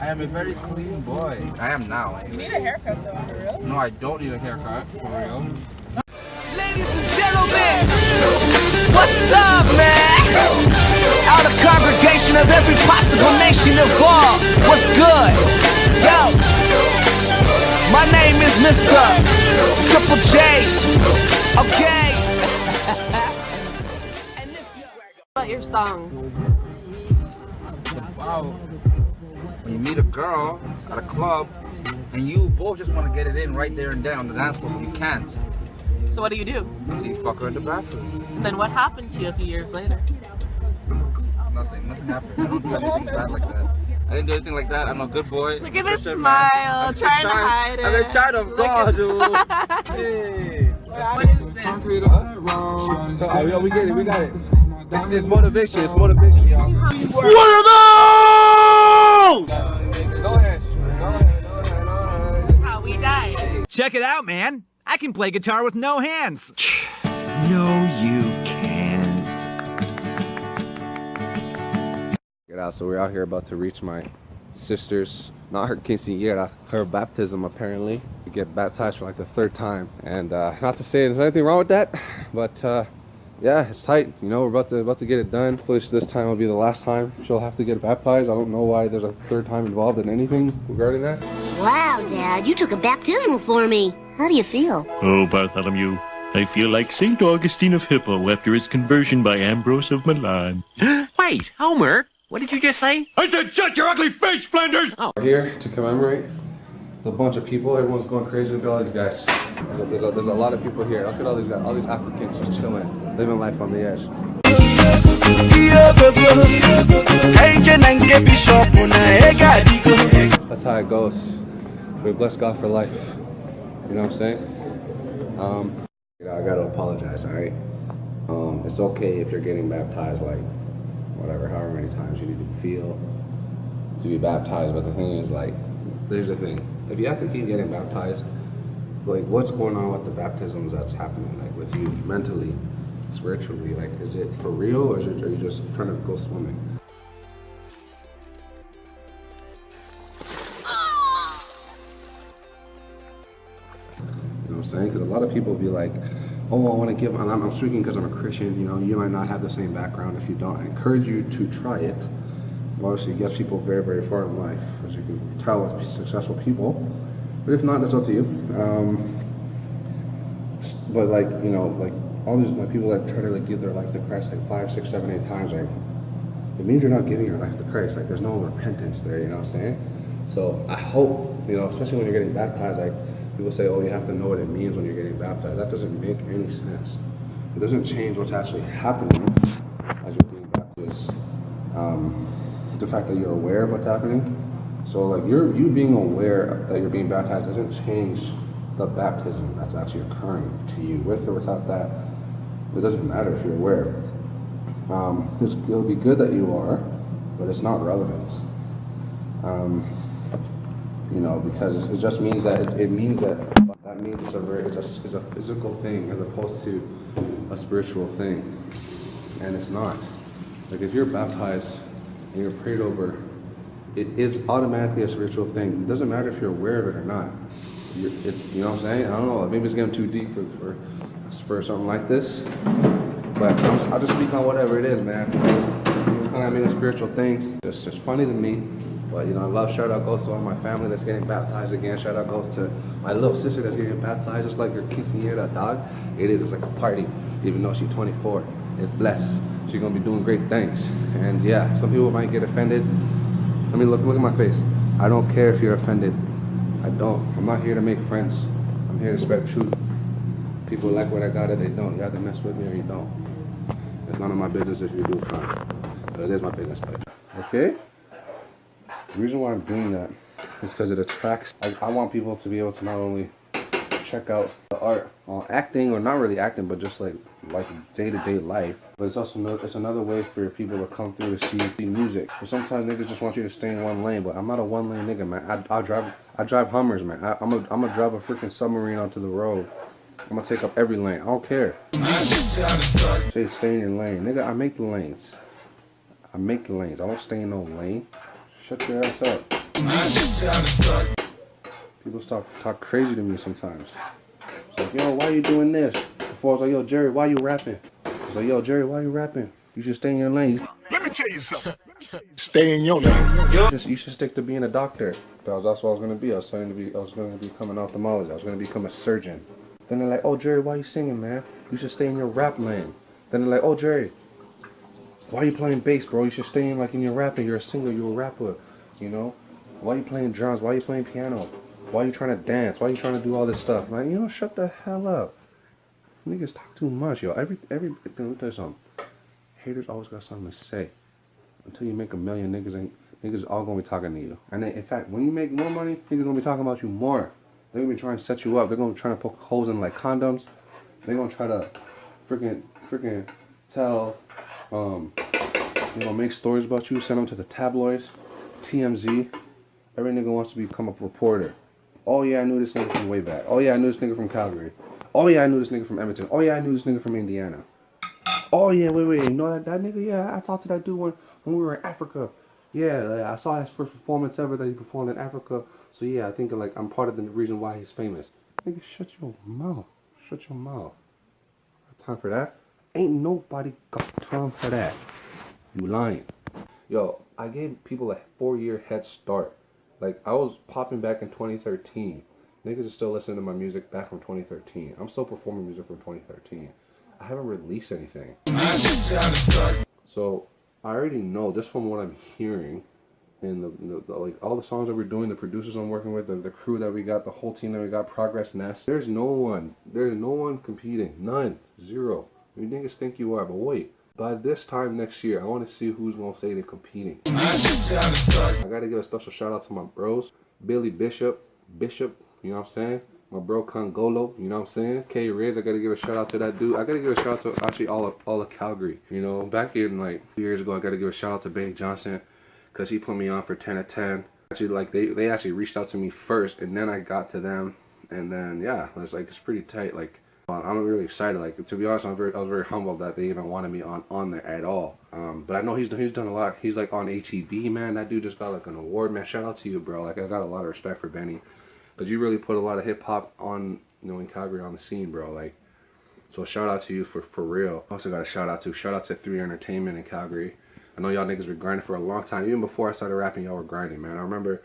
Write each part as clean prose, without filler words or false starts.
I am a very clean boy. I am now. You need a haircut though, for real? No, I don't need a haircut, for real. Ladies and gentlemen, what's up, man? Out of congregation of every possible nation involved, what's good? Yo, my name is Mr. Triple J, okay? What about your song? It's about when you meet a girl at a club and you both just want to get it in right there and then on the dance floor, but you can't. So what do you do? So you fuck her in the bathroom. And then what happened to you a few years later? Nothing happened. I don't do anything bad like that. I didn't do anything like that. I'm a good boy. Look at this smile, trying to hide it. I've been trying to God, dude. Hey. What is this? Oh, yo, we get it. We got it. It's motivation. It's motivation, y'all. What are those? Go ahead. How we died. Check it out, man. I can play guitar with no hands. No, you can't. Get out. So we're out here about to reach my sister's, not her quinceañera, her baptism apparently. We get baptized for like the 3rd time, and not to say there's anything wrong with that, but yeah, it's tight. You know, we're about to get it done. Hopefully this time will be the last time she'll have to get baptized. I don't know why there's a 3rd time involved in anything regarding that. Wow, Dad, you took a baptismal for me. How do you feel? Oh, Bartholomew, I feel like St. Augustine of Hippo after his conversion by Ambrose of Milan. Wait, Homer, what did you just say? I said shut your ugly face, Flanders! We're here to commemorate a bunch of people. Everyone's going crazy. Look at all these guys. There's a lot of people here. Look at all these guys, all these Africans just chilling, living life on the edge. That's how it goes. We bless God for life. You know what I'm saying? I gotta apologize, alright? It's okay if you're getting baptized, like, whatever, however many times you need to feel to be baptized, but the thing is, like, there's the thing. If you have to keep getting baptized, like, what's going on with the baptisms that's happening, like, with you mentally, spiritually? Like, is it for real, or are you just trying to go swimming? You know what I'm saying? Because a lot of people be like, oh, I want to give, and I'm speaking because I'm a Christian, you know, you might not have the same background. If you don't, I encourage you to try it. Obviously, it gets people very, very far in life, as you can tell with successful people. But if not, that's up to you. But like, you know, like all these like people that try to like give their life to Christ like 5, 6, 7, 8 times, like it means you're not giving your life to Christ. Like there's no repentance there. You know what I'm saying? So I hope, you know, especially when you're getting baptized, like people say, oh, you have to know what it means when you're getting baptized. That doesn't make any sense. It doesn't change what's actually happening as you're being baptized. The fact that you're aware of what's happening. So like you being aware that you're being baptized doesn't change the baptism that's actually occurring to you. With or without that, it doesn't matter if you're aware. It'll be good that you are, but it's not relevant. You know, because it just means that it means that means it's a physical thing as opposed to a spiritual thing, and it's not. Like if you're baptized and you're prayed over, it is automatically a spiritual thing. It doesn't matter if you're aware of it or not. It's, you know what I'm saying? I don't know. Maybe it's getting too deep for something like this, but I'll just speak on whatever it is, man. I mean, spiritual things. It's just funny to me. But, you know, I love shout out goes to all my family that's getting baptized again. Shout out goes to my little sister that's getting baptized, just like your quinceañera, dog. It is. It's like a party, even though she's 24. It's blessed. She's gonna be doing great things. And yeah, some people might get offended. I mean, look at my face. I don't care if you're offended. I don't. I'm not here to make friends. I'm here to spread truth. People like what I got or they don't. You have to mess with me or you don't. It's none of my business if you do, fine. But it is my business, buddy. Okay? The reason why I'm doing that is because it attracts, I want people to be able to not only check out the art, acting, or not really acting, but just like day-to-day life. But it's also it's another way for people to come through to see music. But sometimes niggas just want you to stay in one lane, but I'm not a one-lane nigga, man. I drive Hummers, man. I'm gonna drive a freaking submarine onto the road. I'm gonna take up every lane. I don't care. Say stay in your lane, nigga. I make the lanes. I don't stay in no lane. Shut your ass up. People talk crazy to me sometimes. It's like, yo, why you doing this? Before I was like, yo, Jerry, why you rapping? I was like, yo, Jerry, why you rapping? You should stay in your lane. Let me tell you something. Stay in your lane. You should stick to being a doctor. That's what I was gonna be. I was gonna become an ophthalmologist. I was gonna become a surgeon. Then they're like, oh, Jerry, why you singing, man? You should stay in your rap lane. Then they're like, oh, Jerry, why you playing bass, bro? You should stay in in your rapping. You're a singer. You're a rapper. You know? Why you playing drums? Why you playing piano? Why you trying to dance? Why you trying to do all this stuff? Man, you know, shut the hell up. Niggas talk too much, yo. Let me tell you something. Haters always got something to say. Until you make $1 million, niggas all gonna be talking to you. And then, in fact, when you make more money, niggas gonna be talking about you more. They're gonna be trying to set you up. They're gonna be trying to poke holes in like condoms. They're gonna try to freaking tell, make stories about you, send them to the tabloids, TMZ. Every nigga wants to become a reporter. Oh yeah, I knew this nigga from way back. Oh yeah, I knew this nigga from Calgary. Oh yeah, I knew this nigga from Edmonton. Oh yeah, I knew this nigga from Indiana. Oh yeah, wait, you know that nigga? Yeah, I talked to that dude when we were in Africa. Yeah, I saw his first performance ever that he performed in Africa. So yeah, I think I'm part of the reason why he's famous. Nigga, shut your mouth. Shut your mouth. Got time for that? Ain't nobody got time for that. You lying. Yo, I gave people a 4-year head start. Like, I was popping back in 2013. Niggas are still listening to my music back from 2013. I'm still performing music from 2013. I haven't released anything. So, I already know, just from what I'm hearing, and the like all the songs that we're doing, the producers I'm working with, the crew that we got, the whole team that we got, Progress Nest, there's no one competing. None. Zero. You niggas think you are, but wait. By this time next year, I want to see who's going to say they're competing. I got to give a special shout out to my bros. Billy Bishop, you know what I'm saying? My bro Congolo, you know what I'm saying? K Riz, I got to give a shout out to that dude. I got to give a shout out to actually all of Calgary. You know, back in like 2 years ago, I got to give a shout out to Benny Johnson because he put me on for 10 at 10. Actually, like they actually reached out to me first, and then I got to them. And then, yeah, it's pretty tight. Like, I'm really excited. Like, to be honest, I was very humbled that they even wanted me on there at all. But I know he's done a lot. He's like on ATV, man. That dude just got like an award, man. Shout out to you, bro. Like, I got a lot of respect for Benny, because you really put a lot of hip hop on, in Calgary on the scene, bro. Like, so shout out to you for real. Also got a shout out to 3 Entertainment in Calgary. I know y'all niggas been grinding for a long time. Even before I started rapping, y'all were grinding, man. I remember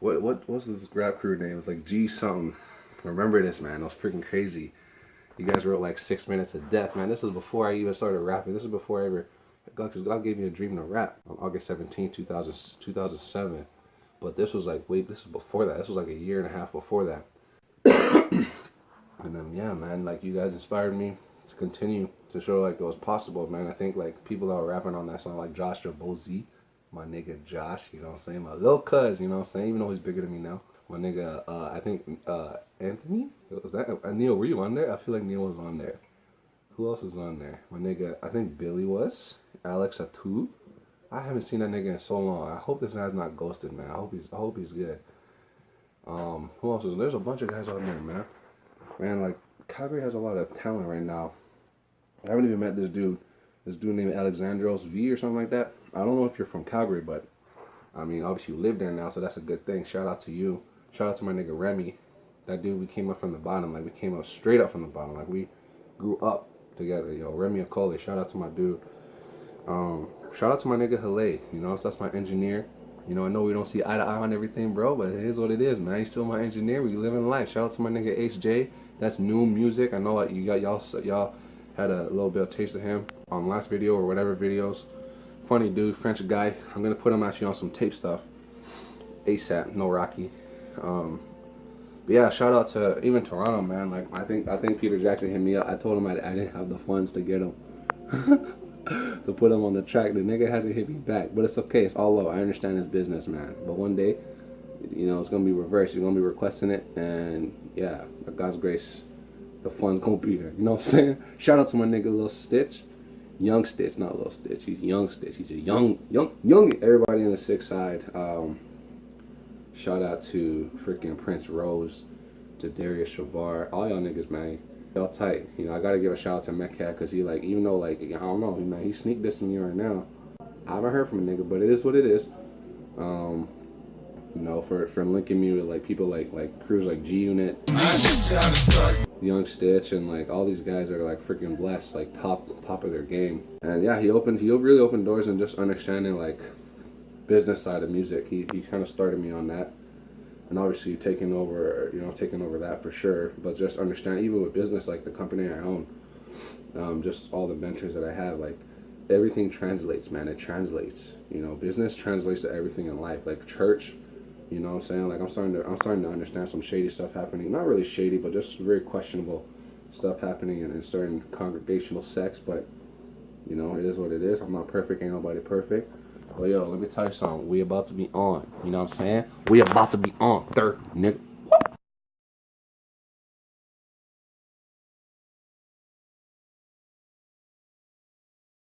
what was this rap crew name? It was like G something. I remember this, man. It was freaking crazy. You guys wrote like 6 minutes of death, man. This is before I even started rapping. This is before I ever, God gave me a dream to rap on August 17, 2007. But this was like, this is before that. This was like 1.5 years before that. And then, yeah, man, like, you guys inspired me to continue to show like it was possible, man. I think like people that were rapping on that song, like Josh Bozy, my nigga Josh, you know what I'm saying? My little cuz, you know what I'm saying? Even though he's bigger than me now. My nigga, I think Anthony? Was that Neil? Were you on there? I feel like Neil was on there. Who else was on there? My nigga, I think Billy was. Alex Atu. I haven't seen that nigga in so long. I hope this guy's not ghosted, man. I hope he's good. Who else was? There's a bunch of guys on there, man. Man, like, Calgary has a lot of talent right now. I haven't even met this dude named Alexandros V or something like that. I don't know if you're from Calgary, but I mean, obviously you live there now, so that's a good thing. Shout out to you. Shout out to my nigga Remy. That dude, we came up from the bottom. Like, we came up straight up from the bottom. Like, we grew up together. Yo, Remy Akole. Shout out to my dude. Shout out to my nigga Hale. You know, so that's my engineer. You know, I know we don't see eye to eye on everything, bro, but it is what it is, man. He's still my engineer. We living life. Shout out to my nigga HJ. That's new music. I know, like, y'all had a little bit of taste of him on last video or whatever videos. Funny dude, French guy. I'm gonna put him actually on some tape stuff ASAP. No Rocky. But yeah, shout out to even Toronto, man. Like, I think Peter Jackson hit me up. I told him I didn't have the funds to get him to put him on the track. The nigga hasn't hit me back, but it's okay. It's all low. I understand his business, man. But one day, you know, it's gonna be reversed. You're gonna be requesting it, and yeah, by God's grace, the funds gonna be there. You know what I'm saying? Shout out to my nigga Lil Stitch. Young Stitch, not Lil Stitch. He's Young Stitch. He's a young. Everybody in the 6th side. Shout out to freaking Prince Rose, to Darius Shavar, all y'all niggas, man. Y'all tight. You know, I gotta give a shout out to Metcalf, because he, like, even though, like, I don't know, man, he sneak dissing me right now. I haven't heard from a nigga, but it is what it is. You know, for linking me with like people like crews like G Unit, Young Stitch, and like all these guys are like freaking blessed, like top of their game. And yeah, he really opened doors and just understanding like business side of music. He kind of started me on that, and obviously taking over that for sure. But just understand, even with business, like the company I own, just all the ventures that I have, like everything translates, man. It translates. You know, business translates to everything in life. Like church, you know what I'm saying? Like I'm starting to understand some shady stuff happening. Not really shady, but just very questionable stuff happening in certain congregational sects. But you know, it is what it is. I'm not perfect. Ain't nobody perfect. But yo, let me tell you something. We about to be on. You know what I'm saying? We about to be on. Third, nigga.